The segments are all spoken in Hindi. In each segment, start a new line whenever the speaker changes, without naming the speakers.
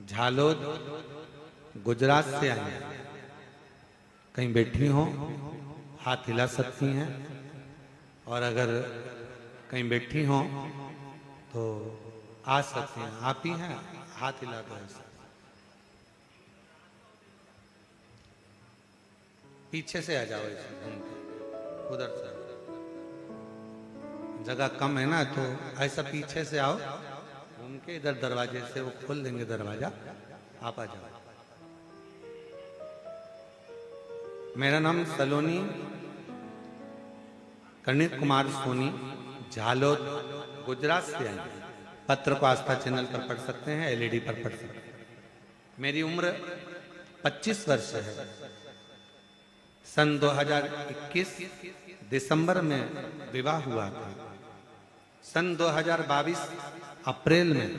झालोद गुजरात से आई हैं। कहीं बैठी हो हाथ हिला सकती हैं, और अगर कहीं बैठी हो तो आ सकती हैं। आप ही हैं, हाथ हिला दो ऐसे। पीछे से आ जाओ ऐसे घूम के, उधर से जगह कम है ना, तो ऐसा पीछे से आओ घूम के, इधर दरवाजे से वो खोल देंगे दरवाजा, आप आ जाओ। मेरा नाम सलोनी कर्णित कुमार सोनी, झालोद गुजरात से आई। पत्र को आस्था चैनल पर पढ़ सकते हैं, एलईडी पर पढ़ सकते हैं। मेरी उम्र 25 वर्ष है। सन 2021 दिसंबर में विवाह हुआ था। सन 2022 अप्रैल में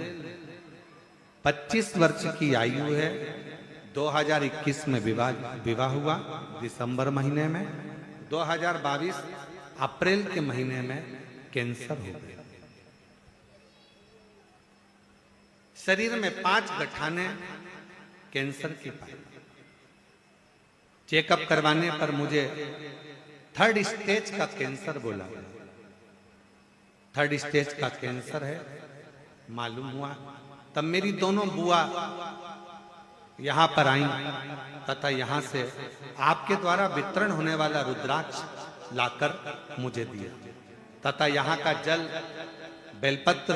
25 वर्ष की आयु है। 2021 में विवाह हुआ दिसंबर महीने में। 2022 अप्रैल के महीने में कैंसर हो गया। शरीर में 5 गठाने कैंसर की पाई। चेकअप करवाने पर मुझे 3rd स्टेज का कैंसर बोला। 3rd स्टेज का कैंसर है मालूम हुआ। तब मेरी दोनों बुआ यहां पर आई तथा यहां से आपके द्वारा वितरण होने वाला रुद्राक्ष लाकर मुझे दिया, तथा यहाँ का जल बेलपत्र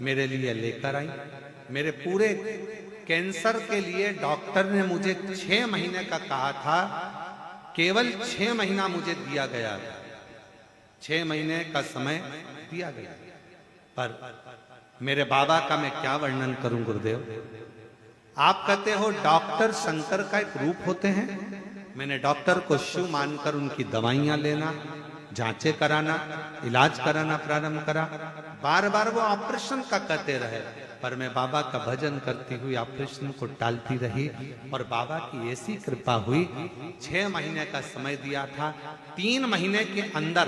मेरे लिए लेकर आई। मेरे पूरे कैंसर के लिए डॉक्टर ने मुझे 6 महीने का कहा था, केवल 6 महीना मुझे दिया गया। 6 महीने का समय दिया गया, पर मेरे बाबा का मैं क्या वर्णन करूं गुरुदेव। आप कहते हो डॉक्टर शंकर का एक रूप होते हैं। मैंने डॉक्टर को शिव मानकर उनकी दवाइयां लेना, जांचें कराना, इलाज कराना प्रारंभ करा। बार बार वो ऑपरेशन का कहते रहे, पर मैं बाबा का भजन करती हुई ऑपरेशन को टालती रही। और बाबा की ऐसी कृपा हुई, 6 महीने का समय दिया था, 3 महीने के अंदर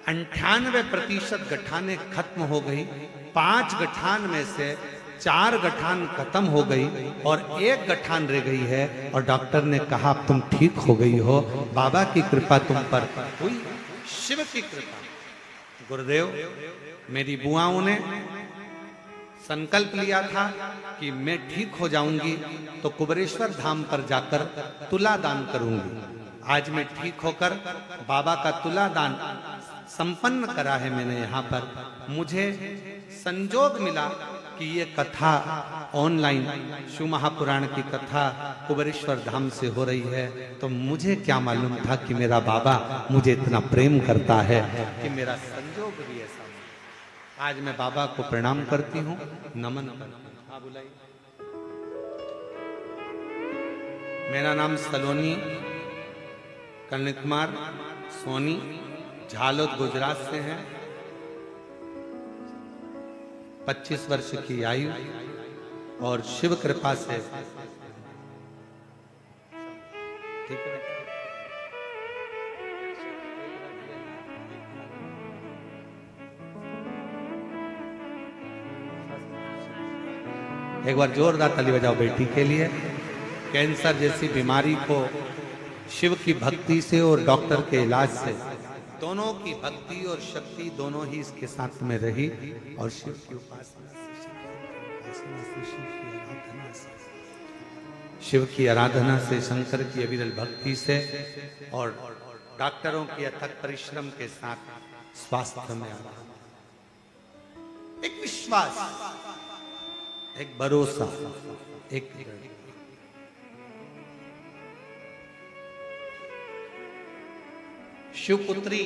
98% गठाने खत्म हो गई। 5 गठान में से 4 गठान खत्म हो गई और 1 गठान रह गई है। और डॉक्टर ने कहा तुम ठीक हो गई हो, बाबा की कृपा तुम पर हुई, शिव की कृपा। गुरुदेव, मेरी बुआओं ने संकल्प लिया था कि मैं ठीक हो जाऊंगी तो कुबेरेश्वर धाम पर जाकर तुला दान करूंगी। आज मैं ठीक होकर बाबा का तुला दान संपन्न करा है मैंने यहाँ पर। मुझे संजोग मिला कि ये कथा ऑनलाइन शिव महापुराण की कथा कुबेरेश्वर धाम से हो रही है, तो मुझे क्या मालूम था कि मेरा बाबा मुझे इतना प्रेम करता है कि मेरा संजोग भी ऐसा। आज मैं बाबा को प्रणाम करती हूँ, नमन करती हूँ। हाँ बुलाइए। मेरा नाम सलोनी कर्णित कुमार सोनी, झालोद गुजरात से है। 25 वर्ष की आयु और शिव कृपा से ठीक है। एक बार जोरदार ताली बजाओ बेटी के लिए। कैंसर जैसी बीमारी को शिव की भक्ति से और डॉक्टर के इलाज से, दोनों की भक्ति और शक्ति दोनों ही इसके साथ में रही। और शिव की उपासना से, शिव की आराधना से, शंकर की अविरल भक्ति से और डॉक्टरों की अथक परिश्रम के साथ स्वास्थ्य में आना, एक विश्वास, एक भरोसा, एक शिवपुत्री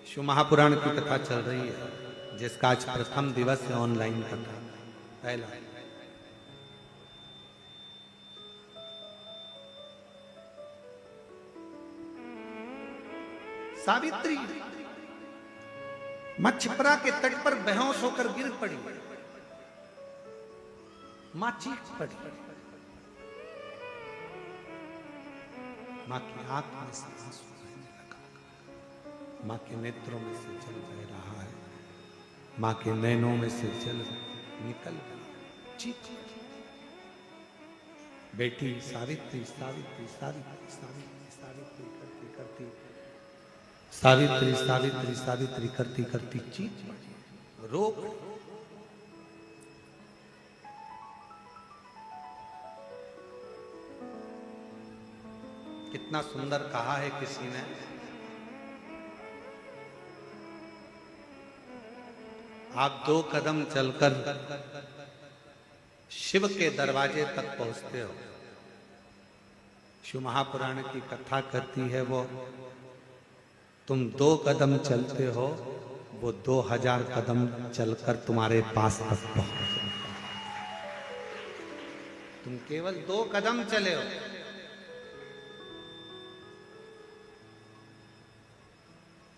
शिव महापुराण की कथा चल रही है, जिसका आज प्रथम दिवस है ऑनलाइन कथा पहला। सावित्री मां छिपरा के तट पर बेहोश होकर गिर पड़ी। मां चीख पड़ी। मां की आंख में से आंसू बहने लगा। मां के नेत्रों में से जल बह रहा है। मां के नैनों में से जल निकल गया। बेटी सावित्री सावित्री सावित्री सावित्री सावित्री करती करती सावित्री सावित्री सावित्री करती करती चीख रो कितना सुंदर कहा है किसी ने, आप 2 कदम चलकर शिव के दरवाजे तक पहुंचते हो। शिव महापुराण की कथा कहती है वो तुम 2 कदम चलते हो, वो 2000 कदम चलकर तुम्हारे पास तक पहुंच। तुम केवल 2 कदम चले हो,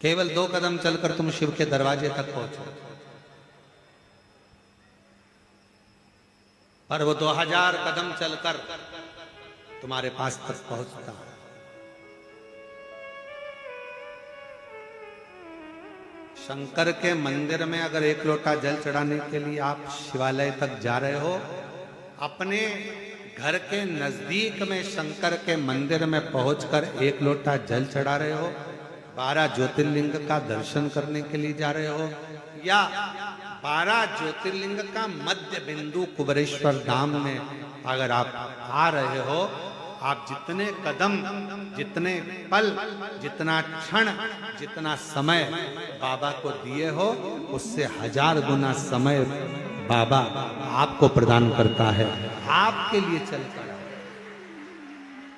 केवल 2 कदम चलकर तुम शिव के दरवाजे तक पहुंचो, पर वो 2000 कदम चलकर तुम्हारे पास तक पहुंचता है। शंकर के मंदिर में अगर 1 लोटा जल चढ़ाने के लिए आप शिवालय तक जा रहे हो, अपने घर के नजदीक में शंकर के मंदिर में पहुंचकर 1 लोटा जल चढ़ा रहे हो, 12 ज्योतिर्लिंग का दर्शन करने के लिए जा रहे हो, या 12 ज्योतिर्लिंग का मध्य बिंदु कुबेरेश्वर धाम में अगर आप आ रहे हो, आप जितने कदम, जितने पल, जितना क्षण, जितना समय बाबा को दिए हो, उससे 1000 गुना समय बाबा आपको प्रदान करता है। आपके लिए चलकर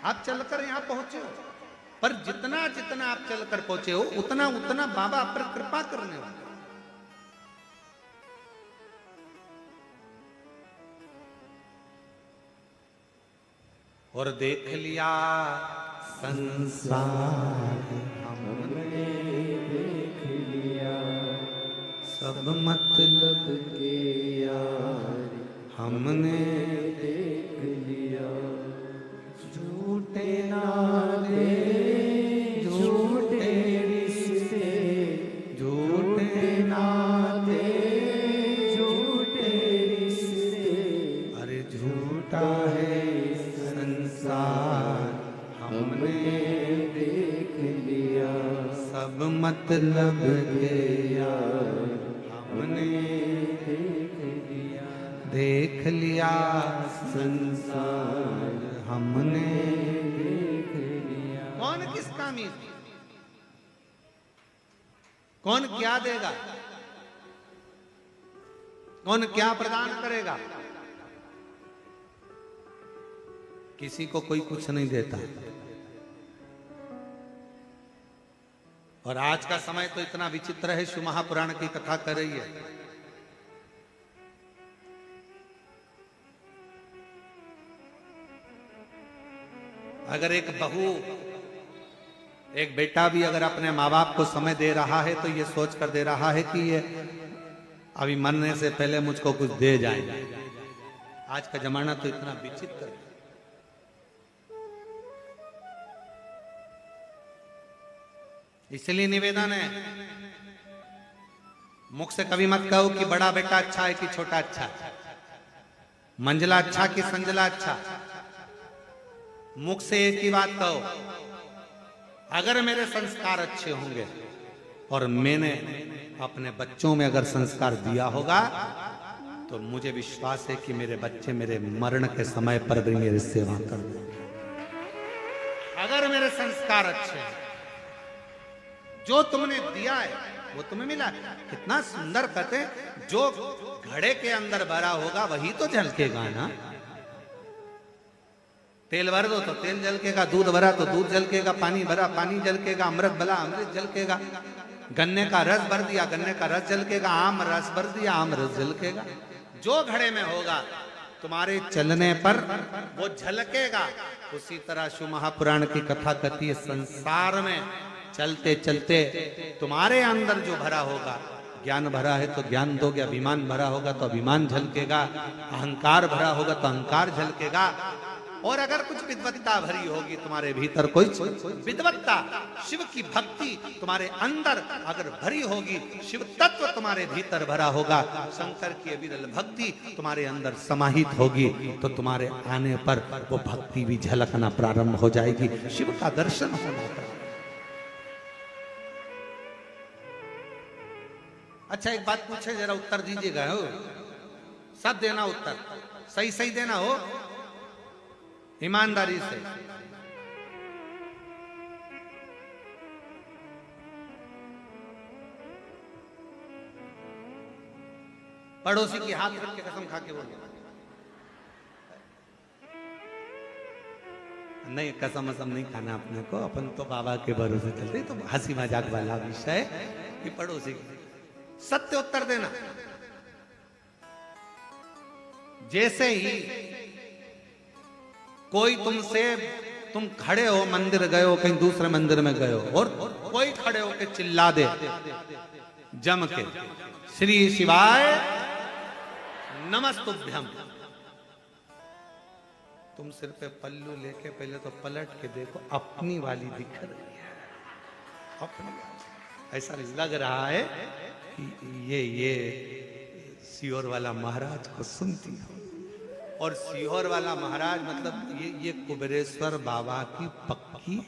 आप चलकर यहां पहुंचे हो, पर जितना जितना आप चलकर पहुंचे हो उतना उतना बाबा आप पर कृपा करने वाले। और देख लिया संसार हमने, देख लिया सब मतलब के यार हमने, देख लिया झूठे नाते झूठे रिश्ते, झूठे नाते झूठे रिश्ते, अरे झूठा है संसार हमने, देख लिया सब मतलब के यार हमने, देख लिया संसार हमने, देख लिया। कौन किसका मीत, कौन क्या देगा, कौन क्या प्रदान करेगा, किसी को कोई कुछ नहीं देता। और आज का समय तो इतना विचित्र है, शिव महापुराण की कथा कर रही है। अगर एक बहू, एक बेटा भी अगर अपने माँ बाप को समय दे रहा है तो ये सोच कर दे रहा है कि ये अभी मरने से पहले मुझको कुछ दे जाए। आज का जमाना तो इतना विचित्र है। इसलिए निवेदन है, मुख से कभी मत कहो कि बड़ा बेटा अच्छा है कि छोटा अच्छा है, मंजला अच्छा कि संजला अच्छा। मुख से एक ही बात कहो, अगर मेरे संस्कार अच्छे होंगे और मैंने अपने बच्चों में अगर संस्कार दिया होगा तो मुझे विश्वास है कि मेरे बच्चे मेरे मरण के समय पर भी मेरी सेवा कर देंगे। अगर मेरे संस्कार अच्छे हैं, जो तुमने दिया है वो तुम्हें मिला। कितना सुंदर कहते, जो घड़े के अंदर भरा होगा वही तो झलकेगा ना। तेल भर दो तो तेल झलकेगा, दूध भरा तो दूध झलकेगा, पानी भरा पानी झलकेगा, अमृत भरा अमृत झलकेगा, गन्ने का रस भर दिया गन्ने का रस झलकेगा, आम रस भर दिया आम रस झलकेगा। जो घड़े में होगा तुम्हारे चलने पर वो झलकेगा। उसी तरह शिव महापुराण की कथा कहती है, संसार में चलते चलते तुम्हारे अंदर जो भरा होगा, ज्ञान भरा है तो ज्ञान दोगे, अभिमान भरा होगा तो अभिमान झलकेगा, अहंकार भरा होगा तो अहंकार झलकेगा। और अगर कुछ विद्वत्ता भरी होगी तुम्हारे भीतर, कोई विद्वत्ता, शिव की भक्ति तुम्हारे अंदर अगर भरी होगी, शिव तत्व तुम्हारे भीतर भरा होगा, शंकर की विरल भक्ति तुम्हारे अंदर समाहित होगी, तो तुम्हारे आने पर वो भक्ति भी झलकना प्रारंभ हो जाएगी, शिव का दर्शन होना प्रारंभ। अच्छा एक बात पूछे, जरा उत्तर दीजिएगा हो, सब देना उत्तर, सही सही देना हो, ईमानदारी से। पड़ोसी की हाथ रख के कसम खा के बोलो। नहीं, कसम असम नहीं खाना अपने को, अपन तो बाबा के भरोसे चलते, तो हंसी मजाक वाला विषय कि पड़ोसी की। सत्य उत्तर देना। जैसे ही कोई तुमसे, तुम खड़े हो, मंदिर गए हो, कहीं दूसरे मंदिर में गए हो, और कोई खड़े हो के चिल्ला दे जम के, श्री शिवाय नमस्तुभ्यम, तुम सिर पे पल्लू लेके पहले तो पलट के देखो, अपनी वाली दिख रही है, अपनी। ऐसा लग रहा है कि ये सीहोर वाला महाराज को सुनती है, और सीहोर वाला महाराज मतलब ये कुबेरेश्वर बाबा की पक्की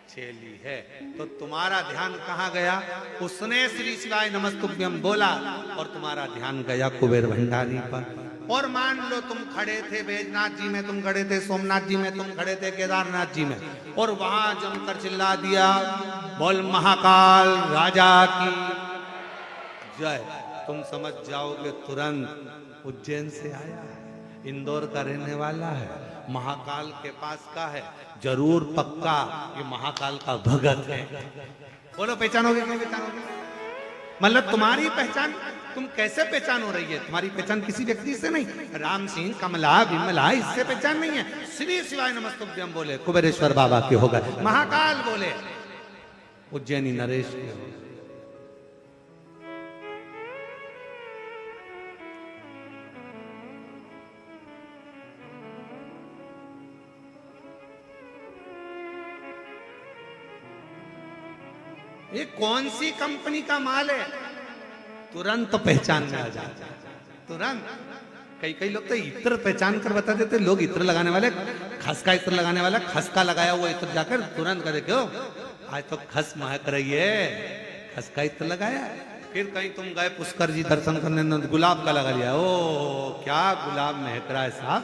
चेली है। तो तुम्हारा ध्यान कहाँ गया? उसने श्री शिवाय नमस्तुभ्यम बोला और तुम्हारा ध्यान गया कुबेर भंडारी पर। और मान लो तुम खड़े थे बैजनाथ जी में, तुम खड़े थे सोमनाथ जी में, तुम खड़े थे केदारनाथ जी में, और वहां जमकर चिल्ला दिया, बोल महाकाल राजा की जय, तुम समझ जाओगे तुरंत उज्जैन से आया है, इंदौर का रहने वाला है, महाकाल के पास का है, जरूर पक्का ये महाकाल का भगत है। बोलो पहचानोगे क्यों पहचानोगे? मतलब तुम्हारी पहचान, तुम कैसे पहचान हो रही है? तुम्हारी पहचान किसी व्यक्ति से नहीं, राम सिंह, कमला, विमला, इससे पहचान नहीं है। श्री शिवाय नमस्तुभ्यम बोले कुबेरेश्वर बाबा के हो गए, महाकाल बोले उज्जैनी नरेश के हो। ये कौन सी कंपनी का माल है? तुरंत पहचान में आ जाता है, तुरंत। कई लोग तो इत्र पहचान कर बता देते, लोग इत्र लगाने वाले, खस का इत्र लगाने वाला, खस का लगाया हुआ इत्र जाकर तुरंत करे, क्यों आज तो खस महक रही है, खस का इत्र लगाया। फिर कहीं तुम गए पुष्कर जी दर्शन करने, गुलाब का लगा लिया, ओ क्या गुलाब महक रहा है साहब,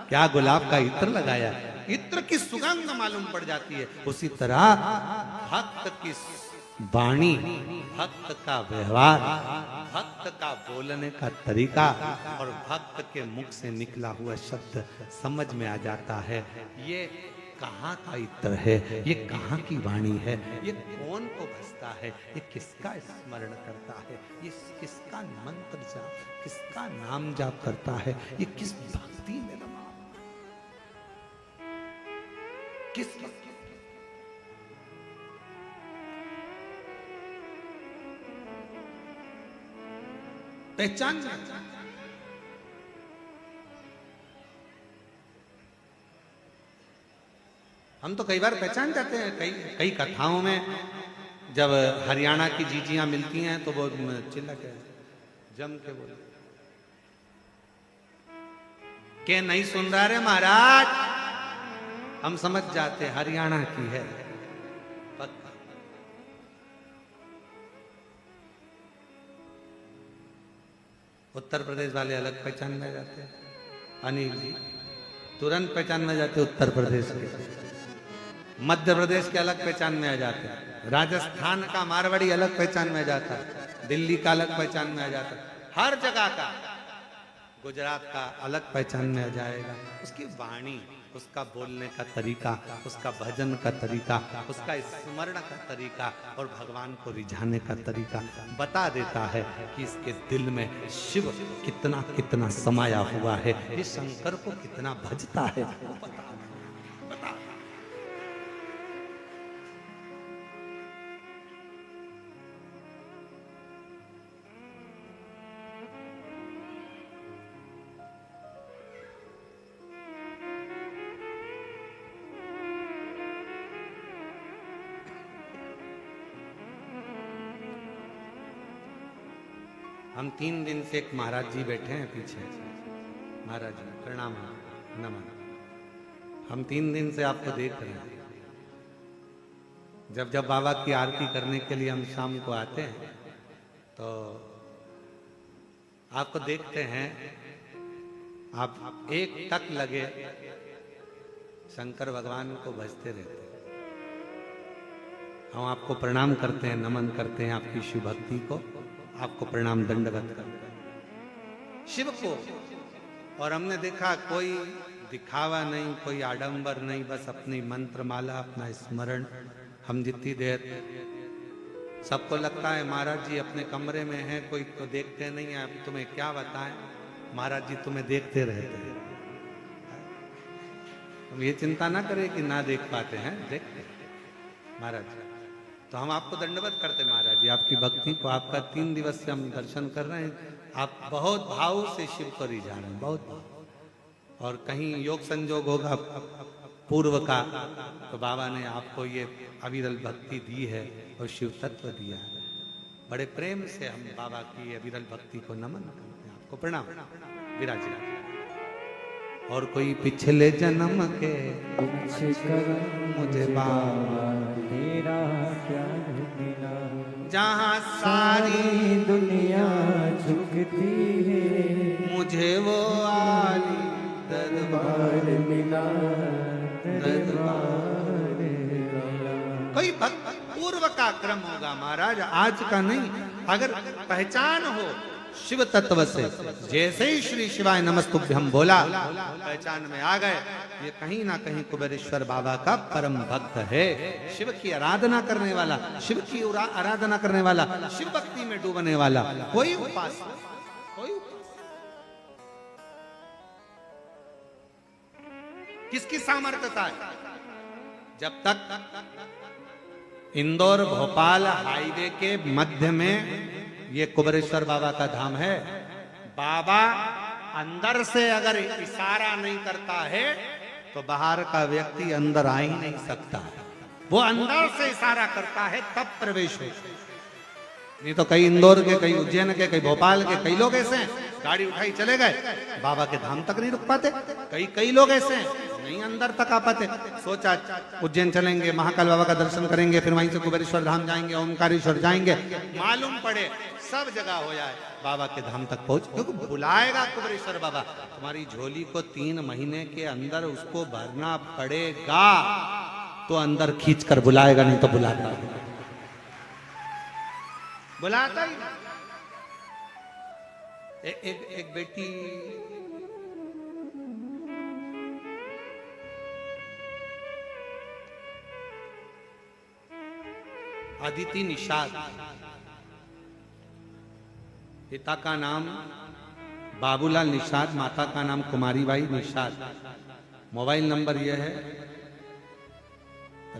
क्या गुलाब का इत्र लगाया। इत्र की सुगंध मालूम पड़ जाती है। उसी तरह भक्त की वाणी, भक्त का व्यवहार, भक्त का बोलने का तरीका और भक्त के मुख से निकला हुआ शब्द समझ में आ जाता है, ये कहाँ का इत्र है, ये कहाँ की वाणी है, ये कौन को भसता है, ये किसका स्मरण करता है, ये किसका मंत्र जाप, किसका नाम जाप करता है, ये किस भक्ति में रमा, किस पहचान। हम तो कई बार पहचान जाते हैं, कई कथाओं में जब हरियाणा की जीजियां मिलती हैं तो वो चिल्ला के जम के बोले के नहीं सुन रहा रे महाराज, हम समझ जाते हरियाणा की है। उत्तर प्रदेश वाले अलग पहचान में जाते हैं, अनिल जी तुरंत पहचान में जाते उत्तर प्रदेश के, मध्य प्रदेश के अलग पहचान में आ जाते हैं, राजस्थान का मारवाड़ी अलग पहचान में आ जाता है, दिल्ली का अलग पहचान में आ जाता है, हर जगह का, गुजरात का अलग पहचान में आ जाएगा। उसकी वाणी, उसका बोलने का तरीका, उसका भजन का तरीका, उसका स्मरण का तरीका और भगवान को रिझाने का तरीका बता देता है कि इसके दिल में शिव कितना कितना समाया हुआ है, ये शंकर को कितना भजता है, बता। हम 3 दिन से एक महाराज जी बैठे हैं पीछे। महाराज जी प्रणाम, नमन। हम 3 दिन से आपको देख रहे हैं। जब जब बाबा की आरती करने के लिए हम शाम को आते हैं तो आपको देखते हैं, आप एक टक लगे शंकर भगवान को भजते रहते हैं। हम आपको प्रणाम करते हैं, नमन करते हैं आपकी शिव भक्ति को, आपको प्रणाम दंडवत करते हैं शिव को। और हमने देखा कोई दिखावा नहीं, कोई आडंबर नहीं, बस अपनी मंत्र माला, अपना स्मरण। हम जितनी देर, सबको लगता है महाराज जी अपने कमरे में हैं, कोई तो देखते नहीं है। अब तुम्हें क्या बताएं, महाराज जी तुम्हें देखते रहते हैं। तुम ये चिंता ना करें कि ना देख पाते हैं, देखते महाराज जी। तो हम आपको दंडवत करते महाराज जी, आपकी भक्ति को। आपका 3 दिवस से हम दर्शन कर रहे हैं। आप बहुत भाव से शिव को रिझा रहे हैं, बहुत भाव। और कहीं योग संजोग होगा पूर्व का, तो बाबा ने आपको ये अविरल भक्ति दी है और शिव तत्व दिया है। बड़े प्रेम से हम बाबा की अविरल भक्ति को नमन करते हैं, आपको प्रणाम। विराजित। और कोई पिछले जन्म के मुझे बाबा तेरा प्यार मिला, जहाँ सारी दुनिया झुकती है, मुझे वो आली दरबार मिला, दरबार मिला। कोई भक्त पूर्व का क्रम होगा महाराज, आज का नहीं। अगर पहचान हो शिव तत्व से, जैसे ही श्री शिवाय नमस्तुभ्यम बोला, पहचान में आ गए, ये कहीं ना कहीं कुबेरेश्वर बाबा का परम भक्त है। शिव की आराधना करने वाला, शिव की आराधना करने वाला, शिव भक्ति में डूबने वाला कोई उपासक, कोई किसकी सामर्थ्यता है? जब तक इंदौर भोपाल हाईवे के मध्य में ये कुबेरेश्वर बाबा का धाम है, बाबा अंदर से अगर इशारा नहीं करता है तो बाहर का व्यक्ति अंदर आ ही नहीं सकता। वो अंदर से इशारा करता है तब प्रवेश हो। नहीं तो कई इंदौर के, कई उज्जैन के, कई भोपाल के, कई लोग ऐसे हैं गाड़ी उठाई चले गए, बाबा के धाम तक नहीं रुक पाते। कई लोग ऐसे हैं नहीं अंदर तक आ पाते। सोचा उज्जैन चलेंगे, महाकाल बाबा का दर्शन करेंगे, फिर वहीं से कुबेरेश्वर धाम जाएंगे, ओमकारेश्वर जाएंगे, मालूम पड़े सब जगह हो जाए, बाबा के धाम तक पहुंच। क्योंकि बुलाएगा कुबेरेश्वर बाबा, तुम्हारी झोली को 3 महीने के अंदर उसको भरना पड़ेगा, तो अंदर खींच कर बुलाएगा, नहीं तो बुलाता ही, बुलाता ही। एक बेटी अदिति निषाद, पिता का नाम बाबूलाल निषाद, माता का नाम कुमारी बाई निषाद। मोबाइल नंबर यह है,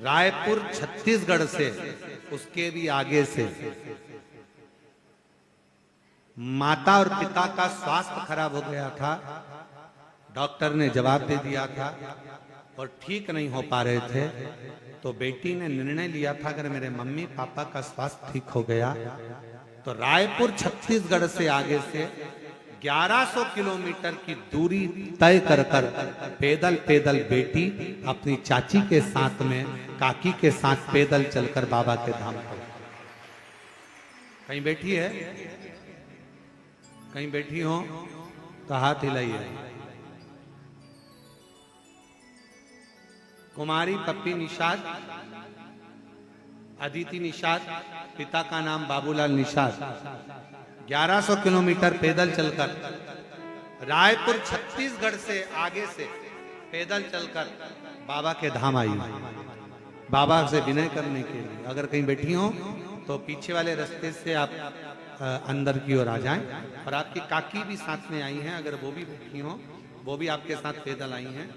रायपुर छत्तीसगढ़ से, उसके भी आगे से। माता और पिता का स्वास्थ्य खराब हो गया था, डॉक्टर ने जवाब दे दिया था और ठीक नहीं हो पा रहे थे। तो बेटी ने निर्णय लिया था अगर मेरे मम्मी पापा का स्वास्थ्य ठीक हो गया तो रायपुर छत्तीसगढ़ से आगे से 1100 किलोमीटर की दूरी तय कर पैदल बेटी अपनी चाची के साथ में, काकी के साथ पैदल चलकर बाबा के धाम पर। कहीं बैठी है, कहीं बैठी हो तो हाथ हिलाइए। कुमारी पप्पी निषाद, अदिति निषाद, पिता का नाम बाबूलाल निषाद, 1100 किलोमीटर पैदल चलकर रायपुर छत्तीसगढ़ से आगे से पैदल चलकर बाबा के धाम आई, बाबा से विनय करने के लिए। अगर कहीं बैठी हो तो पीछे वाले रास्ते से आप अंदर की ओर आ जाएं। और आपकी काकी भी साथ में आई हैं, अगर वो भी बैठी हो, वो भी आपके साथ पैदल आई हैं।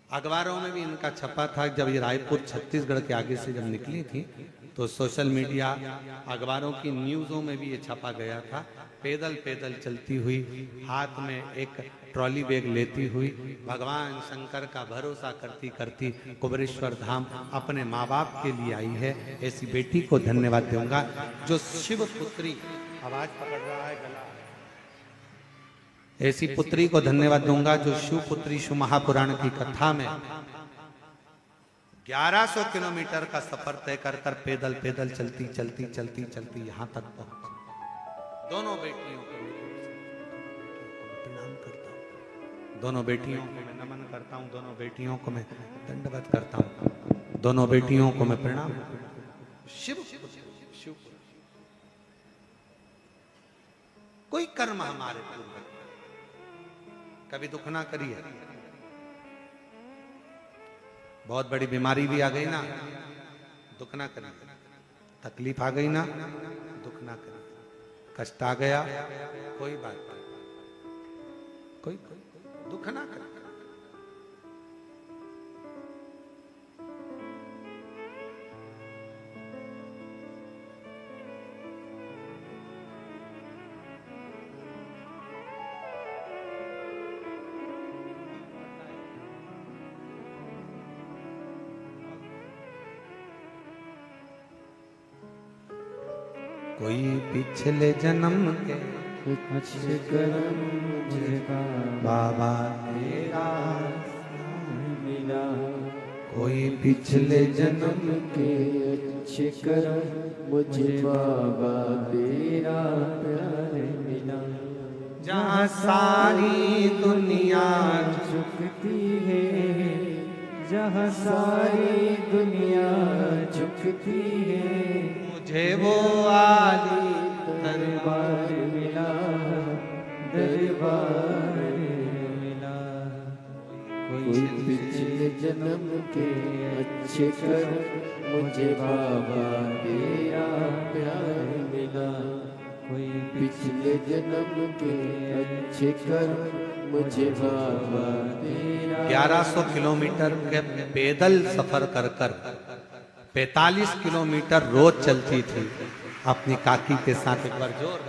अखबारों में भी इनका छपा था। जब ये रायपुर छत्तीसगढ़ के आगे से जब निकली थी तो सोशल मीडिया अखबारों की न्यूज़ों में भी ये छपा गया था। पैदल पैदल चलती हुई, हाथ में एक ट्रॉली बैग लेती हुई, भगवान शंकर का भरोसा करती करती कुबेरेश्वर धाम अपने माँ बाप के लिए आई है। ऐसी बेटी को धन्यवाद दूंगा जो शिव पुत्री, आवाज पकड़ रहा है गला, ऐसी पुत्री को धन्यवाद दूंगा जो शिव पुत्री शिव महापुराण की कथा में 1100 किलोमीटर का सफर तय कर कर पैदल पैदल चलती चलती चलती चलती यहां तक पहुंची। दोनों बेटियों को प्रणाम करता हूं, दोनों बेटियों को मैं नमन करता हूं, दोनों बेटियों को मैं दंडवत करता हूं, दोनों बेटियों को मैं प्रणाम। शिव शिव कोई कर्म हमारे पूर्वज कभी दुख ना करिए। बहुत बड़ी बीमारी भी आ गई ना, दुख ना करिए। तकलीफ आ गई ना, दुख ना करिए। कष्ट आ गया, कोई बात नहीं, कोई दुख ना करिए। कोई पिछले जन्म के
अच्छे कर्म मुझे
बाबा
तेरा मिला।
कोई पिछले जन्म
के अच्छे कर्म मुझे बाबा तेरा प्यार मिला।
जहाँ सारी दुनिया
झुकती है, जहाँ सारी दुनिया झुकती है,
मुझे वो आली
दरबार मिला, दरबार मिला। कोई पिछले जन्म के अच्छे कर्म मुझे बाबा तेरा प्यार मिला। कोई पिछले जन्म के अच्छे कर्म मुझे बाबा तेरा।
1100 किलोमीटर के पैदल सफर कर कर 45 किलोमीटर रोज चलती थी अपनी काकी के साथ। एक बार जोर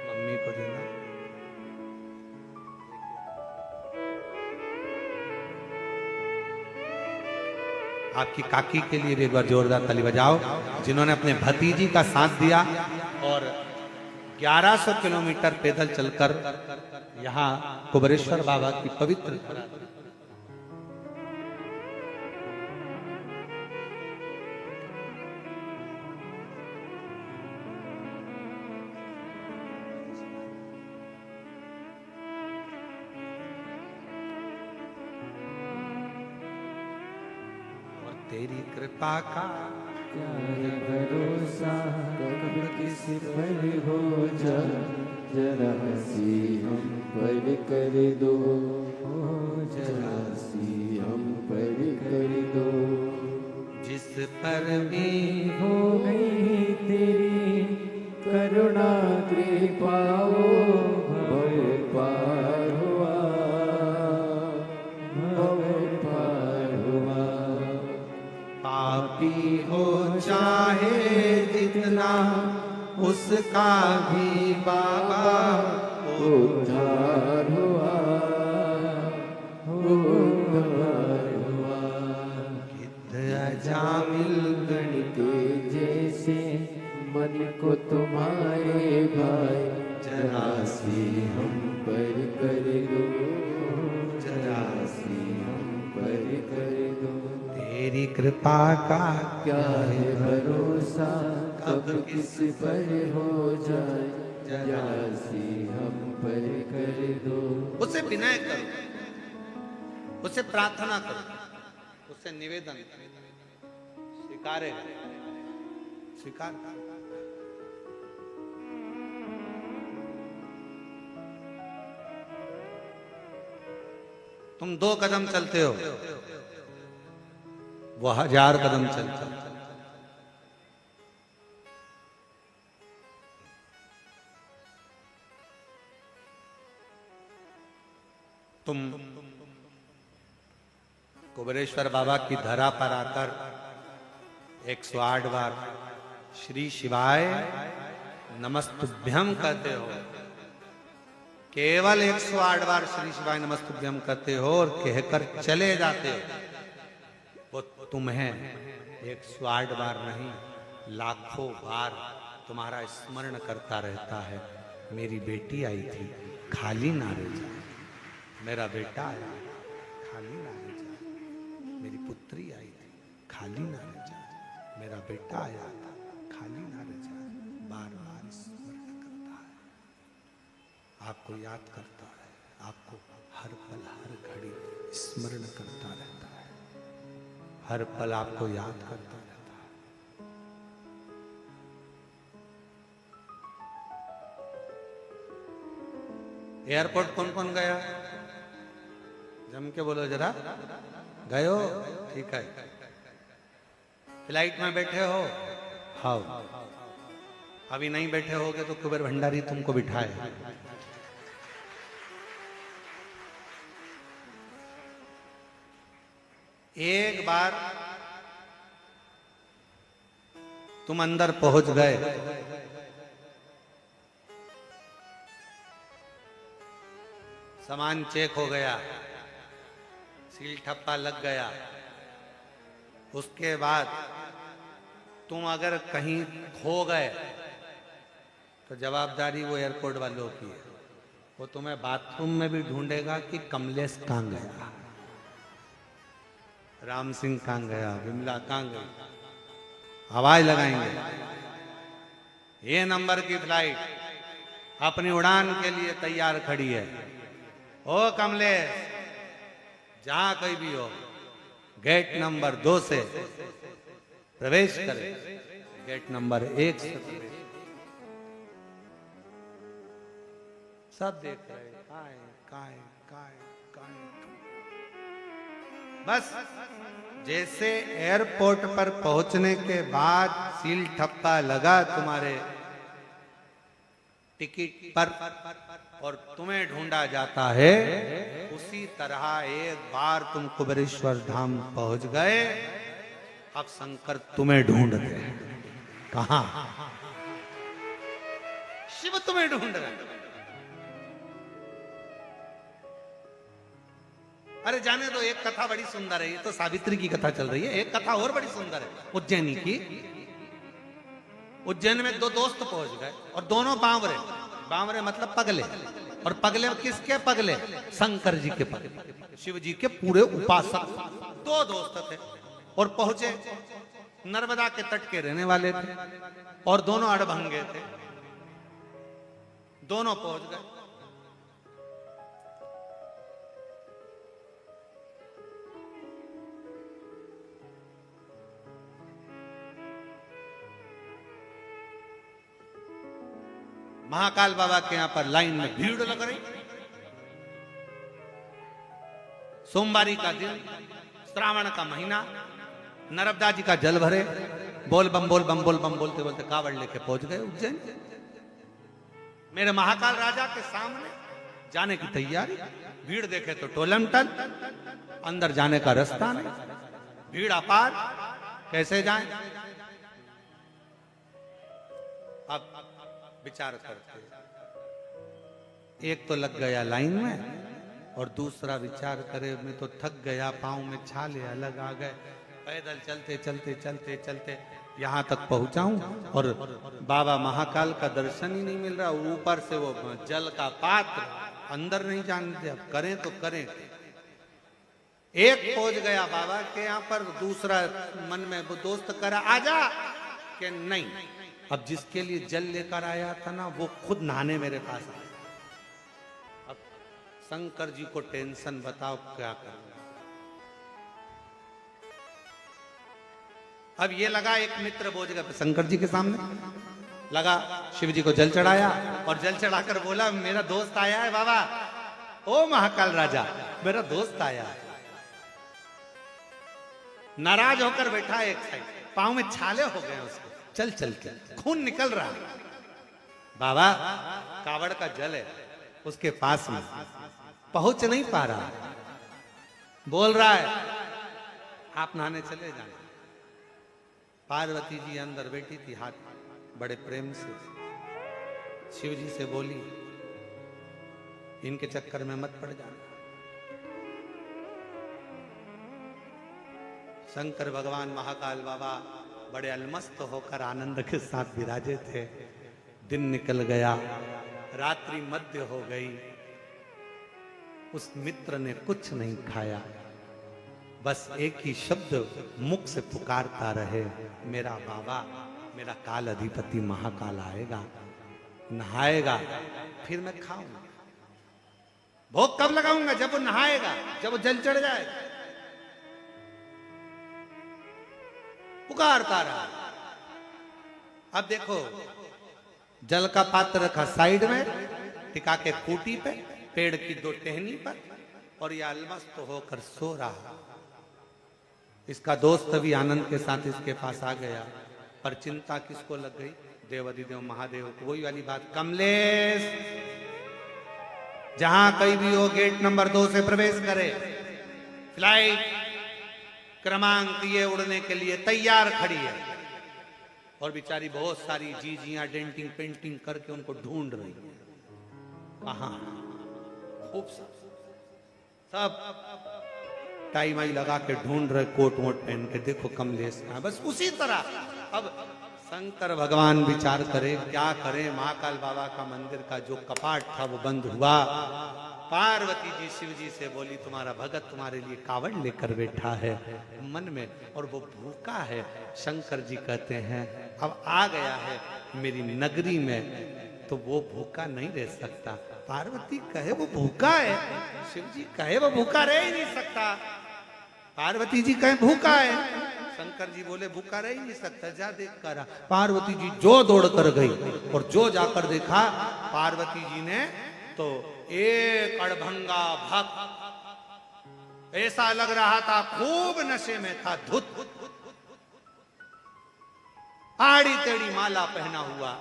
मम्मी को देना। आपकी काकी के लिए भी एक बार जोरदार ताली बजाओ, जिन्होंने अपने भतीजी का साथ दिया और 1100 किलोमीटर पैदल चलकर यहाँ कुबेरेश्वर बाबा की पवित्र और तेरी कृपा का
क्या है भरोसा कब किस पर हो जाए, जरा हंसी हम पर कर दो, जरा हंसी हम पर कर दो।
जिस पर भी
हो गई तेरी करुणा कृपाओ, भव पार हुआ, भव पार हुआ।
पापी हो चाहे जितना उसका भी बाबा
उद्धार हुआ, उद्धार हुआ।
जामिल
गण के जैसे मन को तुम्हारे भाई, जरा सी हम पर कर दो, जरा सी हम पर कर दो।
तेरी कृपा का
क्या है भरोसा कब किस पर हो जाए, जरा सी हम पर कर दो।
उसे विनय करो, उसे प्रार्थना करो, उसे निवेदन स्वीकारे, स्वीकार। तुम 2 कदम चलते हो, वो 1000 कदम चलता है। तुम कुबेरेश्वर बाबा की धरा पर आकर 108 बार श्री शिवाय नमस्तुभ्यम कहते हो, केवल 108 बार श्री शिवाय नमस्तुभ्यम कहते हो और कहकर चले जाते हो, वो तुम्हें 108 बार नहीं लाखों बार तुम्हारा स्मरण करता रहता है। मेरी बेटी आई थी, खाली ना रह जाए, मेरा बेटा आया, खाली ना रह जाए, मेरी पुत्री आई थी, खाली ना रह जाए, मेरा बेटा आया था, खाली ना रह जाए। बार बार स्मरण करता है, आपको याद करता है, आपको हर पल हर घड़ी स्मरण करता रहता है, हर पल आपको याद करता रहता है। एयरपोर्ट कौन कौन गया? जम के बोलो जरा। गए हो? ठीक है। फ्लाइट में बैठे हो? हाँ। अभी नहीं बैठे होगे तो कुबेर भंडारी तुमको बिठाए। एक बार तुम अंदर पहुंच गए, सामान चेक हो गया, सील ठप्पा लग गया, उसके बाद तुम अगर कहीं खो गए तो जवाबदारी वो एयरपोर्ट वालों की है। वो तुम्हें बाथरूम में भी ढूंढेगा कि कमलेश कहाँ गया, राम सिंह कहाँ गया, विमला कहाँ गई, आवाज लगाएंगे। ये नंबर की फ्लाइट अपनी उड़ान के लिए तैयार खड़ी है। ओ कमलेश, जहां कोई भी हो, गेट नंबर 2 से प्रवेश करे, गेट नंबर 1 से प्रवेश। सब देख रहे, काय। बस जैसे एयरपोर्ट पर पहुंचने के बाद सील ठप्पा लगा तुम्हारे टिकट पर और तुम्हें ढूंढा जाता है, उसी तरह एक बार तुम कुबेरेश्वर धाम पहुंच गए, अब शंकर तुम्हें ढूंढ रहे हैं। कहां? शिव तुम्हें ढूंढ रहे हैं। अरे जाने दो, एक कथा बड़ी सुंदर है, ये तो सावित्री की कथा चल रही है, एक कथा और बड़ी सुंदर है उज्जैनी की। उज्जैन में 2 दोस्त पहुंच गए और दोनों बावरे, बावरे मतलब पगले, और पगले किसके पगले? शंकर जी के पगले, शिव जी के पूरे उपासक। 2 दोस्त थे और पहुंचे, नर्मदा के तट के रहने वाले थे और दोनों अड़भंगे थे। दोनों पहुंच गए, महाकाल बाबा के यहां पर लाइन में भीड़ लग रही। सोमवारी का दिन, श्रावण का महीना, नर्मदा जी का जल भरे, बोल बम बोलते बोलते कावड़ लेके पहुंच गए उज्जैन। मेरे महाकाल राजा के सामने जाने की तैयारी, भीड़ देखे तो टोलम टल, अंदर जाने का रास्ता नहीं, भीड़ अपार, कैसे जाएं? अब विचार करते, एक तो लग गया लाइन में और दूसरा विचार करे मैं तो थक गया, पांव में छाले अलग आ गए, पैदल चलते यहां तक पहुंचाऊं और बाबा महाकाल का दर्शन ही नहीं मिल रहा, ऊपर से वो जल का पात्र, अंदर नहीं जानते, अब करें तो करें। एक पहुंच गया बाबा के यहाँ पर, दूसरा मन में वो दोस्त करा आजा कि नहीं, अब जिसके लिए जल लेकर आया था ना वो खुद नहाने मेरे पास आया। अब शंकर जी को टेंशन, बताओ क्या करना। अब ये लगा, एक मित्र बोझ गया शंकर जी के सामने, लगा शिव जी को जल चढ़ाया और जल चढ़ाकर बोला मेरा दोस्त आया है बाबा, ओ महाकाल राजा मेरा दोस्त आया है। नाराज होकर बैठा एक साइड, पांव में छाले हो गए उसके, चल के खून निकल रहा है। बाबा कावड़ का जल है उसके पास में, पहुंच नहीं पा रहा, बोल रहा है आप नहाने चले जाना। पार्वती जी अंदर बैठी थी, हाथ बड़े प्रेम से शिव जी से बोली इनके चक्कर में मत पड़ जाना। शंकर भगवान महाकाल बाबा बड़े अलमस्त होकर आनंद के साथ विराजे थे। दिन निकल गया, रात्रि मध्य हो गई, उस मित्र ने कुछ नहीं खाया, बस एक ही शब्द मुख से पुकारता रहे, मेरा बाबा, मेरा काल अधिपति महाकाल आएगा, नहाएगा, फिर मैं खाऊंगा। भोग कब लगाऊंगा? जब वो नहाएगा, जब वो जल चढ़ जाएगा। पुकारता रहा। अब देखो, जल का पात्र रखा साइड में, टिका के खूंटी पे, पेड़ की दो टहनी पर, और यह अलमस्त होकर सो रहा। इसका दोस्त भी आनंद के साथ इसके पास आ गया, पर चिंता किसको लग गई? देवाधिदेव महादेव को। वही वाली बात, कमलेश जहां कहीं भी हो गेट नंबर 2 से प्रवेश करे, फ्लाइट क्रमांक ये उड़ने के लिए तैयार खड़ी है। और बेचारी बहुत सारी जीजियां डेंटिंग पेंटिंग करके उनको ढूंढ रही है। कहां? खूब सब टाई माई लगा के ढूंढ रहे, कोट वोट पहन के, देखो कमलेश कहां। बस उसी तरह अब शंकर भगवान विचार करे क्या करे। महाकाल बाबा का मंदिर का जो कपाट था वो बंद हुआ। पार्वती जी शिव जी से बोली, तुम्हारा भगत तुम्हारे लिए कावड़ लेकर बैठा है मन में, और वो भूखा है। शंकर जी कहते हैं अब आ गया है मेरी नगरी में, तो वो भूखा नहीं रह सकता। पार्वती कहे वो भूखा है, शिव जी कहे वो भूखा रह ही नहीं सकता। पार्वती जी कहे भूखा है, शंकर जी बोले भूखा रह ही नहीं सकता, जा देख कर। पार्वती जी जो दौड़ कर गई, और जो जाकर देखा, पार्वती जी ने तो एक अड़भंगा भक्त, ऐसा लग रहा था खूब नशे में था, धुत, आड़ी टेढ़ी माला पहना हुआ,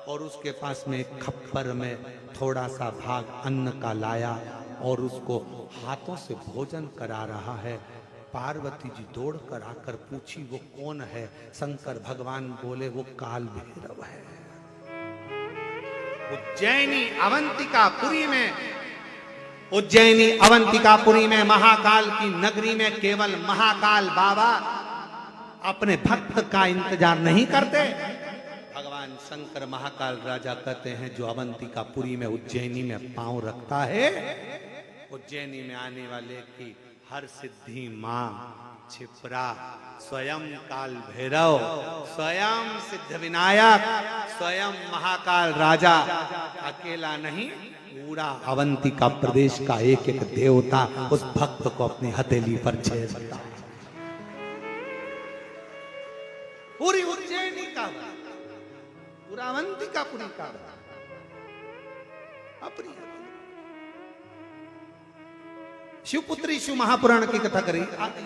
और उसके पास में एक खप्पर में थोड़ा सा भाग अन्न का लाया, और उसको हाथों से भोजन करा रहा है। पार्वती जी दौड़ कर आकर पूछी वो कौन है? शंकर भगवान बोले वो काल भैरव है। उज्जैनी अवंतिकापुरी में महाकाल की नगरी में केवल महाकाल बाबा अपने भक्त का इंतजार नहीं करते। भगवान शंकर महाकाल राजा कहते हैं जो अवंतिकापुरी में उज्जैनी में पांव रखता है, उज्जैनी में आने वाले की हर सिद्धि मां छिपरा, स्वयं काल भैरव, स्वयं सिद्ध विनायक, स्वयं महाकाल राजा, अकेला नहीं, पूरा अवंतिका प्रदेश का एक एक देवता उस भक्त को अपनी हथेली पर छेड़ता। पूरी उज्जैनी का, पूरा अवंतिकापुरी का अपनी। शिवपुत्री शिव महापुराण की कथा करी।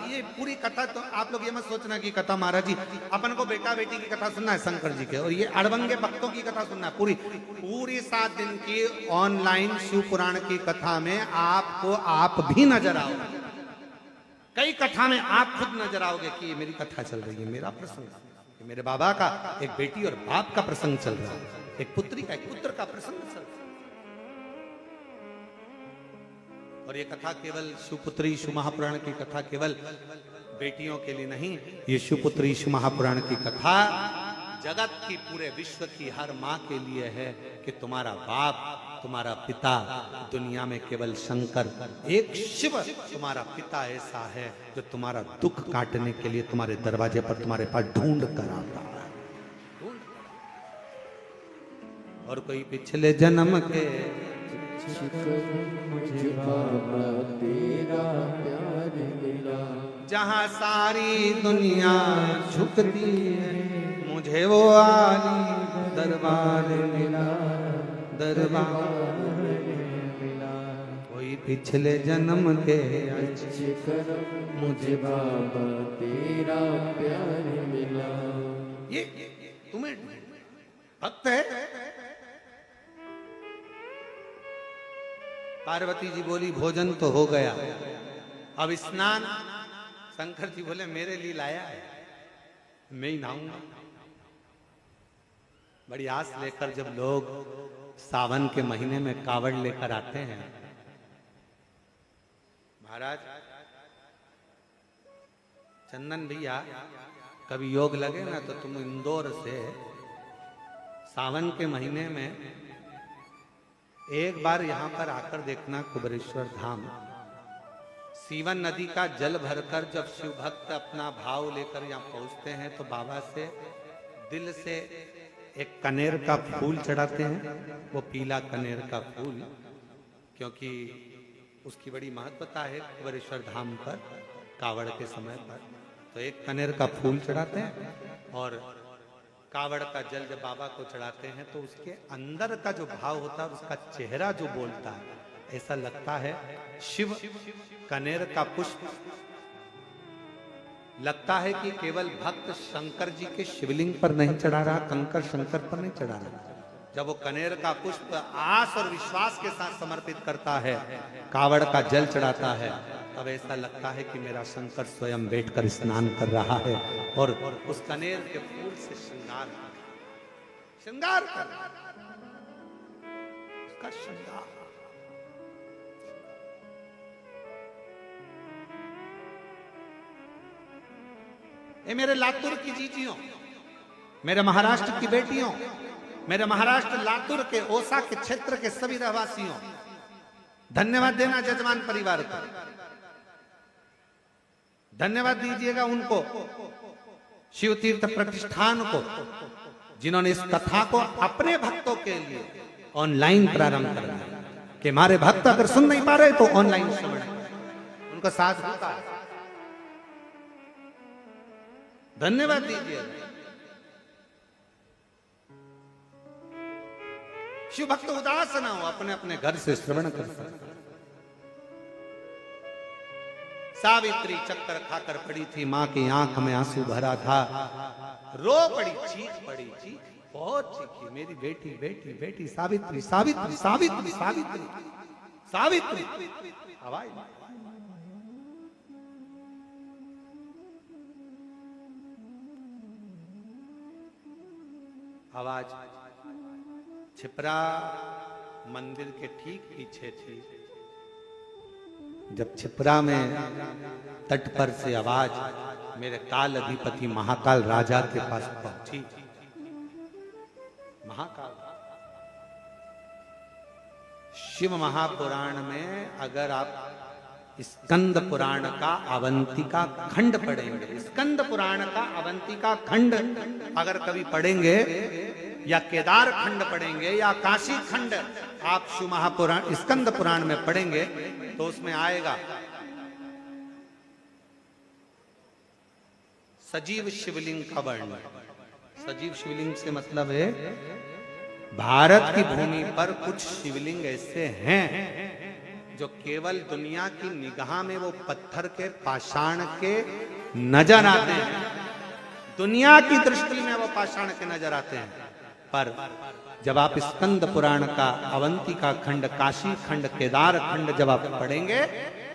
ये पूरी कथा तो आप लोग ये मत सोचना कि कथा महाराज जी अपन को बेटा बेटी की कथा सुनना है शंकर जी के, और ये अड़बंगे भक्तों की कथा सुनना है। पूरी 7 दिन की ऑनलाइन शिव पुराण की कथा में आपको आप भी नजर आओगे। कई कथा में आप खुद नजर आओगे कि ये मेरी कथा चल रही है, मेरा प्रसंग, मेरे बाबा का एक बेटी और बाप का प्रसंग चल रहा है, एक पुत्री का एक पुत्र का प्रसंग चल रहा है। और ये कथा केवल शिवपुत्री शिव महापुराण की कथा केवल बेटियों के लिए नहीं, ये शिवपुत्री शिव महापुराण की कथा जगत की, पूरे विश्व की हर माँ के लिए है कि तुम्हारा बाप, तुम्हारा पिता, दुनिया में केवल शंकर, एक शिव तुम्हारा पिता ऐसा है जो तुम्हारा दुख काटने के लिए तुम्हारे दरवाजे पर तुम्हारे पास ढूंढ कर आता है। और कोई पिछले जन्म के
मुझे बाबा तेरा प्यार मिला,
जहाँ सारी दुनिया झुकती है, मुझे वो आली दरबार मिला, दरबार मिला। कोई पिछले जन्म के
अच्छे कर्म मुझे बाबा तेरा प्यार मिला।
ये तुम्हें भक्त है, पार्वती जी बोली भोजन तो हो गया, अब स्नान। शंकर जी बोले मेरे लिए लाया है, मैं ही नहाऊंगा। बड़ी आस लेकर जब लोग सावन के महीने में कावड़ लेकर आते हैं, महाराज चंदन भैया कभी योग लगे ना तो तुम इंदौर से सावन के महीने में एक बार यहां पर आकर देखना कुबेरेश्वर धाम। सीवन नदी का जल भरकर जब शिव भक्त अपना भाव लेकर यहाँ पहुंचते हैं तो बाबा से दिल से एक कनेर का फूल चढ़ाते हैं, वो पीला कनेर का फूल, क्योंकि उसकी बड़ी महत्वता है कुबेरेश्वर धाम पर कावड़ के समय पर। तो एक कनेर का फूल चढ़ाते हैं और कावड़ का जल जब बाबा को चढ़ाते हैं तो उसके अंदर का जो भाव होता है, उसका चेहरा जो बोलता है, ऐसा लगता है शिव कनेर का पुष्प लगता है कि केवल भक्त शंकर जी के शिवलिंग पर नहीं चढ़ा रहा, कंकर शंकर पर नहीं चढ़ा रहा। जब वो कनेर का पुष्प आस और विश्वास के साथ समर्पित करता है, कावड़ का जल चढ़ाता है, तब ऐसा लगता है कि मेरा शंकर स्वयं बैठकर स्नान कर रहा है और उस कनेर के फूल से श्रृंगार कर उसका श्रृंगार। ये मेरे लातूर की जीजियों, मेरे महाराष्ट्र की बेटियों, मेरे महाराष्ट्र लातूर के ओसा के क्षेत्र के सभी रहवासियों, धन्यवाद देना जजमान परिवार को, धन्यवाद दीजिएगा उनको, शिव तीर्थ प्रतिष्ठान को, जिन्होंने इस कथा को अपने भक्तों के लिए ऑनलाइन प्रारंभ कर दिया कि हमारे भक्त अगर सुन नहीं पा रहे तो ऑनलाइन श्रवण, उनका साथ होता है। धन्यवाद दीजिए। शिव भक्त उदास ना हो, अपने अपने घर से श्रवण कर सकते। सावित्री चक्कर खाकर पड़ी थी, मां की आंख में आंसू भरा था, रो पड़ी, चीख पड़ी, चीख बहुत चीखी, मेरी बेटी बेटी बेटी सावित्री सावित्री सावित्री सावित्री सावित्री। आवाज आवाज छिपरा मंदिर के ठीक पीछे थी। जब छिपरा में तट पर से आवाज मेरे काल अधिपति महाकाल राजा के पास पहुंची। महाकाल शिव महापुराण में अगर आप स्कंद पुराण का अवंतिका खंड पढ़ेंगे, स्कंद पुराण का अवंतिका खंड अगर कभी पढ़ेंगे या केदार खंड पढ़ेंगे या काशी खंड आप शिव महापुराण स्कंद पुराण में पढ़ेंगे तो उसमें आएगा सजीव शिवलिंग का वर्णन। सजीव शिवलिंग से मतलब है भारत की भूमि पर कुछ शिवलिंग ऐसे हैं जो केवल दुनिया की निगाह में वो पत्थर के पाषाण के नजर आते हैं, दुनिया की दृष्टि में वो पाषाण के नजर आते हैं, पर जब आप स्कंद पुराण का अवंतिका खंड, काशी खंड, केदार खंड जब आप पढ़ेंगे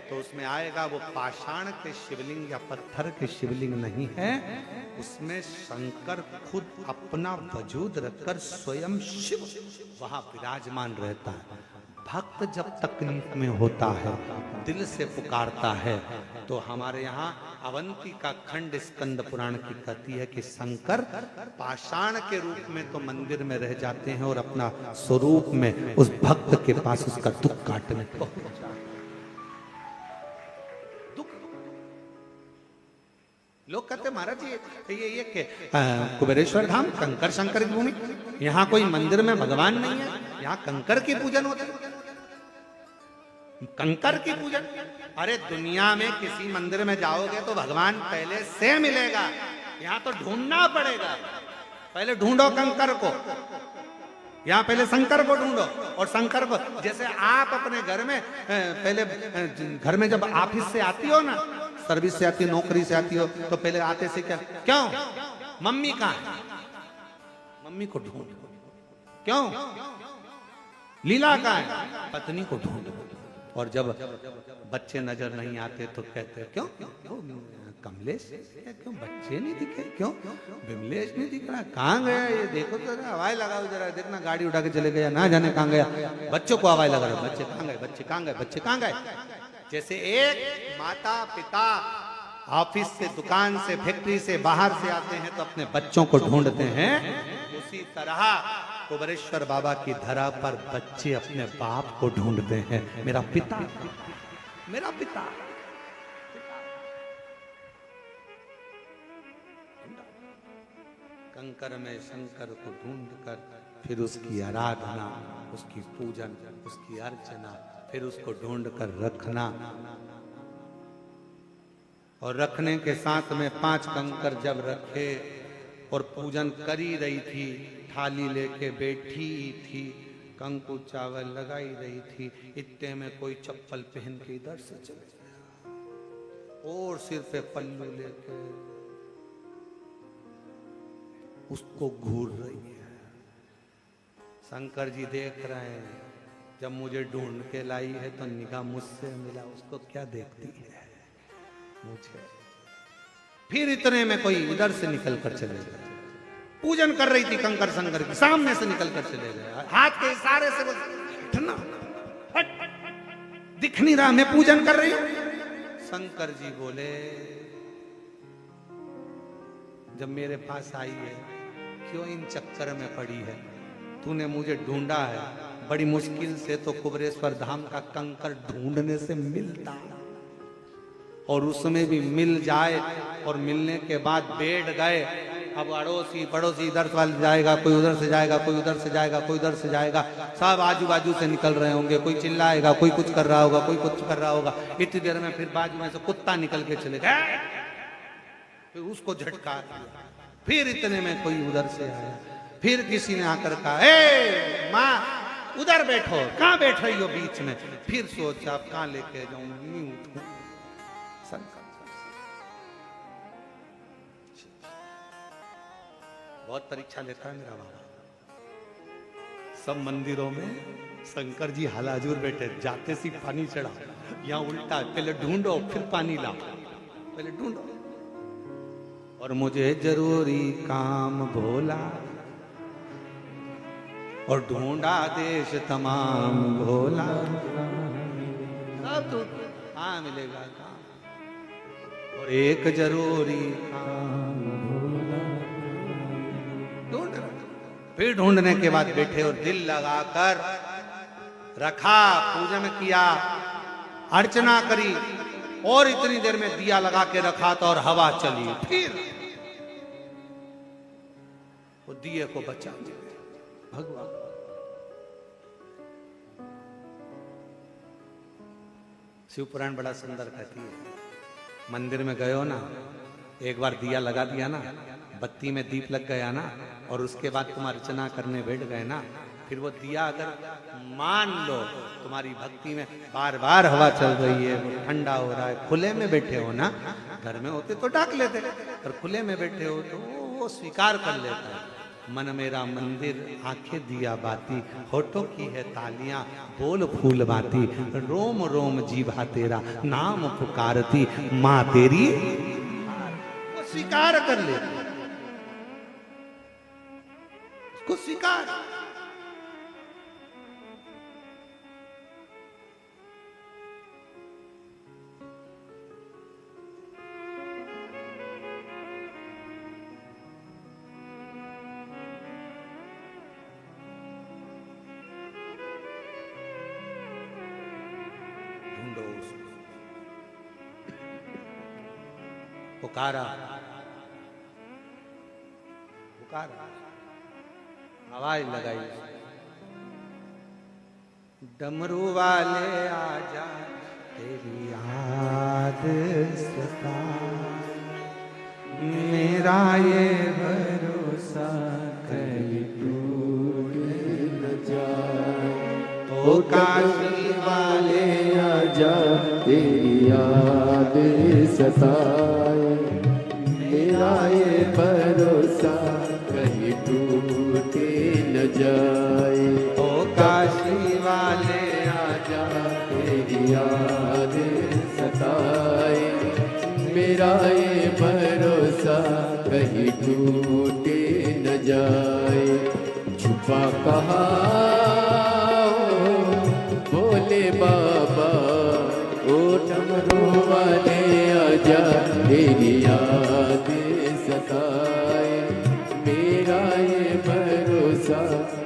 तो उसमें आएगा वो पाषाण के शिवलिंग या पत्थर के शिवलिंग नहीं है, उसमें शंकर खुद अपना वजूद रखकर स्वयं शिव वहां विराजमान रहता है। भक्त जब तकलीफ में होता है, दिल से पुकारता है, तो हमारे यहाँ अवंतिका खंड स्कंद पुराण की कहती है कि शंकर पाषाण के रूप में तो मंदिर में रह जाते हैं और अपना स्वरूप में उस भक्त के पास उसका दुख काटने को लोग कहते महाराज ये के कुबेरेश्वर धाम कंकर शंकर की भूमि, यहाँ कोई मंदिर में भगवान नहीं है, यहाँ कंकर की पूजन होता है, कंकर की पूजन। अरे दुनिया में किसी मंदिर में जाओगे तो भगवान पहले से मिलेगा, यहाँ तो ढूंढना पड़ेगा, पहले ढूंढो कंकर को, यहाँ पहले शंकर को ढूंढो। और शंकर को जैसे आप अपने घर में पहले घर में जब ऑफिस से आती हो ना, सर्विस से आती हो, नौकरी से आती हो, तो पहले आते से क्या, क्यों मम्मी कहाँ है, मम्मी को ढूंढो, क्यों लीला कहाँ है, पत्नी को ढूंढो। और जब बच्चे नजर नहीं आते तो कहते हैं क्यों क्यों कमलेश क्यों बच्चे नहीं दिखे, क्यों विमलेश नहीं दिख रहा, कहाँ गया ये, देखो तो हवाई लगाओ जरा, देखना गाड़ी उठा के चले गया, ना जाने कहाँ गया, बच्चों को हवाई लगा रहा, बच्चे कहाँ गए, बच्चे कहाँ गए, बच्चे कहाँ गए। जैसे एक माता पिता ऑफिस से, दुकान से, फैक्ट्री से बाहर से आते हैं तो अपने बच्चों को ढूंढते हैं, उसी तरह कुबेरेश्वर बाबा की धरा पर बच्चे अपने बाप को ढूंढते हैं, मेरा पिता, मेरा पिता। कंकर में शंकर को ढूंढकर फिर उसकी आराधना, उसकी पूजन, उसकी अर्चना, फिर उसको ढूंढकर रखना, और रखने के साथ में 5 कंकर जब रखे और पूजन करी रही थी, थाली लेके बैठी थी, कंकु चावल लगाई रही थी, इतने में कोई चप्पल पहन के इधर से चले गया और सिर पे पल्लू लेके उसको घूर रही है। शंकर जी देख रहे हैं, जब मुझे ढूंढ के लाई है तो निगाह मुझसे मिला, उसको क्या देखती है मुझे। फिर इतने में कोई इधर से निकल कर चले गए, पूजन कर रही थी कंकर शंकर की, सामने से निकल कर चले गए, हाथ के इशारे से हटना, हट, दिख नहीं रहा, मैं पूजन कर रही हूं। शंकर जी बोले जब मेरे पास आई है क्यों इन चक्कर में पड़ी है, तूने मुझे ढूंढा है, बड़ी मुश्किल से तो कुबेरेश्वर धाम का कंकर ढूंढने से मिलता, और उसमें भी मिल जाए और मिलने के बाद बैठ गए, अब अड़ोसी पड़ोसी इधर वाले जाएगा, कोई उधर से जाएगा, कोई उधर से जाएगा, कोई उधर से जाएगा, सब आजू बाजू से निकल रहे होंगे, कोई चिल्लाएगा, कोई कुछ कर रहा होगा, कोई कुछ कर रहा होगा, इतनी देर में फिर बाजू में से कुत्ता निकल के चले गए, फिर उसको झटका दिया, फिर इतने में कोई उधर से आया, फिर किसी ने आकर कहा ए माँ उधर बैठो, कहाँ बैठ रही हो बीच में, फिर सोचा अब कहाँ लेके जाऊं, नहीं उठूं। बहुत परीक्षा लेता है मेरा बाबा। सब मंदिरों में शंकर जी हालाजूर बैठे, जाते सी पानी चढ़ा, यहाँ उल्टा, पहले ढूंढो फिर पानी लाओ, पहले ढूंढो, और मुझे जरूरी काम भोला, और ढूंढा देश तमाम भोला, सब तो हाँ मिलेगा काम, और एक जरूरी काम भोला, ढूंढ, फिर ढूंढने के बाद बैठे और दिल लगाकर रखा, पूजन किया, अर्चना करी, और इतनी देर में दिया लगा के रखा था और हवा चली, फिर वो दिए को बचा दिया भगवान। शिव पुराण बड़ा सुंदर कहती है, मंदिर में गए हो ना, एक बार दिया लगा दिया ना, बत्ती में दीप लग गया ना, और उसके बाद तुम अर्चना करने बैठ गए ना, फिर वो दिया अगर मान लो तुम्हारी भक्ति में बार बार हवा चल रही है, वो ठंडा हो रहा है, खुले में बैठे हो ना, घर में होते तो डाक लेते, पर खुले में बैठे हो तो वो स्वीकार कर लेता है। मन मेरा मंदिर, आंखें दिया बाती, होठों की है तालियां, बोल फूल बाती, रोम रोम जीभा तेरा नाम पुकारती, माँ तेरी, वो स्वीकार कर ले, उसको स्वीकार। पुकारा पुकारा, आवाज लगाई, डमरू वाले आजा तेरी याद सता, मेरा ये भरोसा
कहीं टूट न जाए,
ओ काशी
वाले आजा तेरी याद सताए, मेरा ये भरोसा कहीं टूट न जाए,
ओ काशी वाले
आजा तेरी जाए। छुपा कहाँ भोले बाबा, ओ डमरू वाले आजा, तेरी याद सताए। मेरा ये भरोसा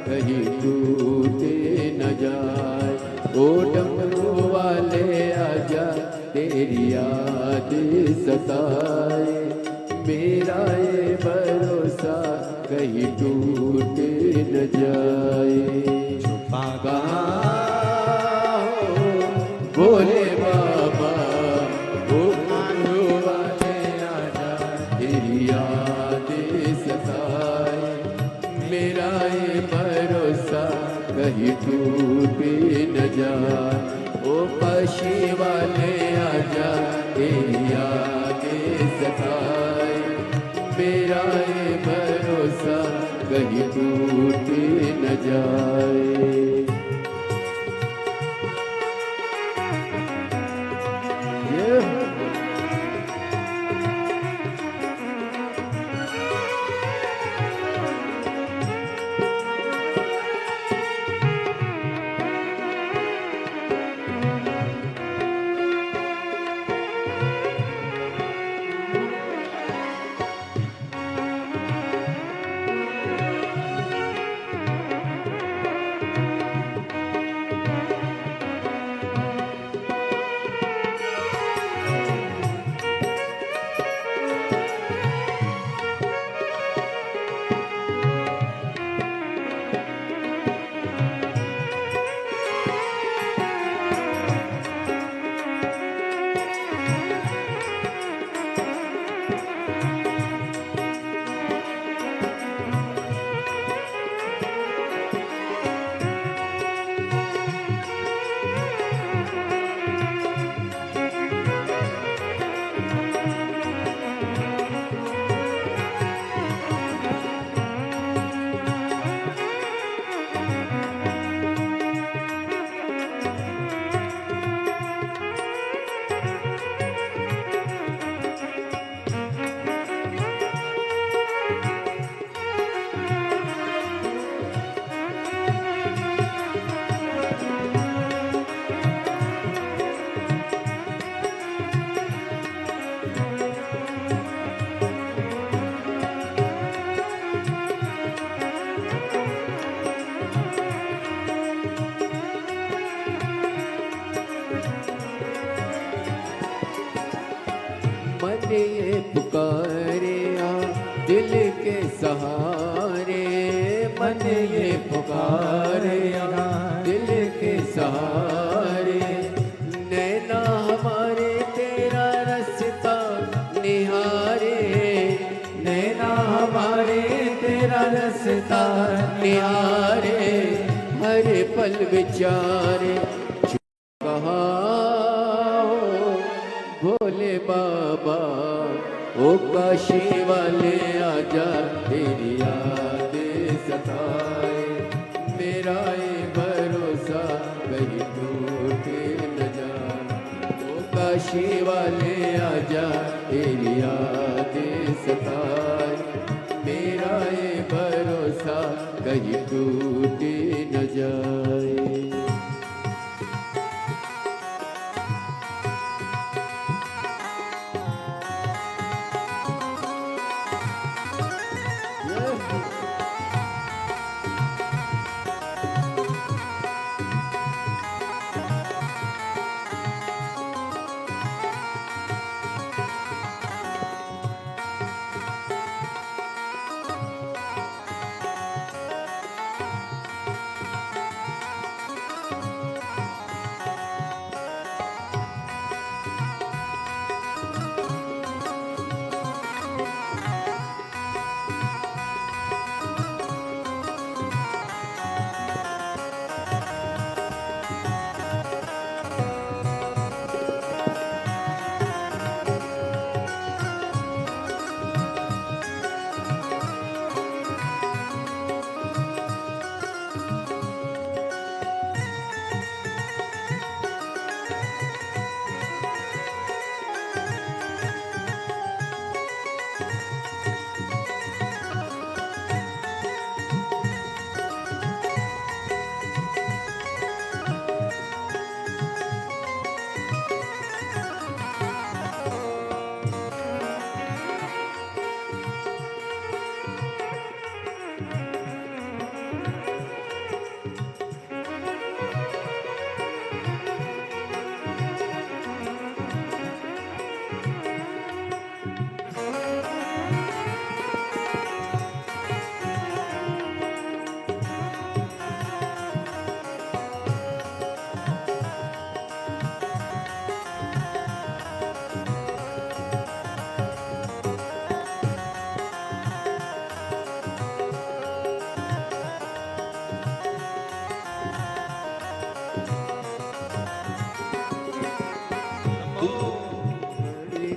कहीं टूटे न जाए। ओ डमरू वाले आजा, तेरी याद सताए। मेरा ये भरोसा कहीं टूट न जाए।
छुपा
कहाँ हो भोले बाबा, ओ डमरू वाले आजा, तेरी याद सताए। मेरा ये भरोसा कहीं टूट न जाए। ओ काशी वाले आजा, तेरी याद सताए। मेरा ये भरोसा कहीं टूट न जाए। मन ये पुकारे आ दिल के सहारे। मन ये पुकारे आ दिल के सहारे। नैना हमारे तेरा रास्ता निहारे। नैना हमारे तेरा रास्ता निहारे। हर पल विचारे भोले बाबा, ओ काशी वाले आजा, तेरी याद सताए। मेरा ये भरोसा कहीं टूट न जाए। ओ काशी वाले आजा, तेरी याद सताए। मेरा ये भरोसा कहीं टूट न जाए।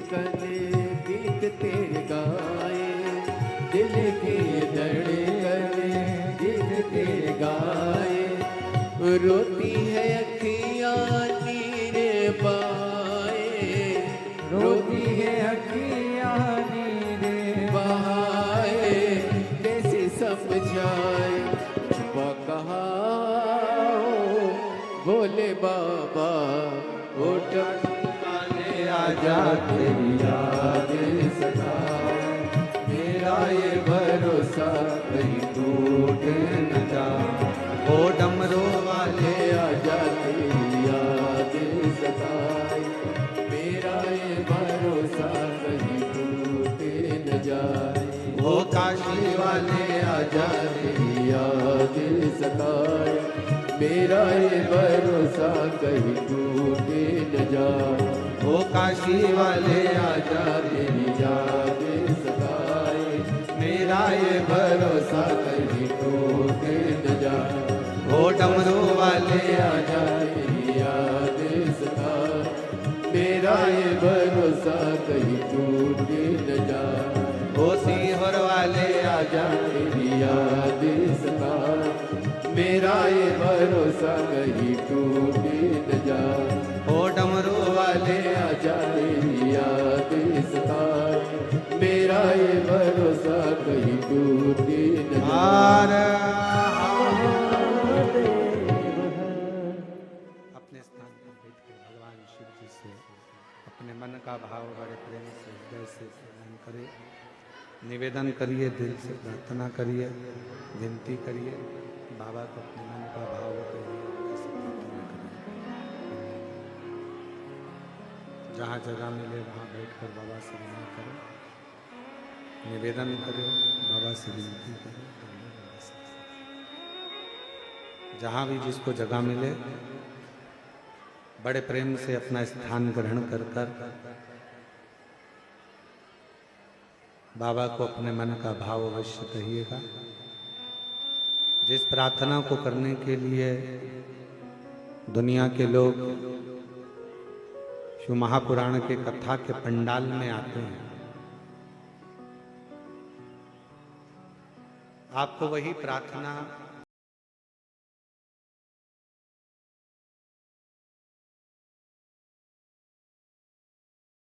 कले गीत तेरे गाए, दिल की धड़कने गीत तेरे गाए। रोती है अखियाँ नीरे बाए, रोती है अखियाँ नीरे बाए। कैसे समझाए छुपा कहा बोले बाबा उठ आजा तेरी याद सताए। मेरा ये भरोसा कहीं टूट न जाए।
ओ डमरू वाले
आजा तेरी याद सताए। मेरा ये भरोसा कहीं टूट न जाए।
ओ काशी वाले
आजा तेरी याद सताए। मेरा ये भरोसा कहीं टूट न जाए।
ओ काशी वाले
आजा तेरी याद सताए।
मेरा ये
भरोसा कहीं टूट न जाए।
ओ डमरू वाले
आजा तेरी याद सताए। मेरा ये भरोसा कहीं टूट न जाए।
ओ सीहोर वाले
आजा तेरी याद सताए। मेरा ये भरोसा कहीं टूट न जाए।
ओ डमरू वाले
आजा तेरी याद सताए। मेरा ये भरोसा कहीं टूट न जाए।
अपने स्थान पर बैठकर भगवान शिव जी से अपने मन का भाव बड़े प्रेम से हृदय से प्रदान करे। निवेदन करिए, दिल से प्रार्थना करिए, विनती करिए, बाबा को अपने मन का भाव करिए, ऐसे प्रार्थना करिए। जहाँ जगह मिले वहाँ बैठकर बाबा से विनय करो, निवेदन करो, बाबा से विनती करो। जहाँ भी जिसको जगह मिले बड़े प्रेम से अपना स्थान ग्रहण कर बाबा को अपने मन का भाव अवश्य कहिएगा। जिस प्रार्थना को करने के लिए दुनिया के लोग शिव महापुराण के कथा के पंडाल में आते हैं, आपको वही प्रार्थना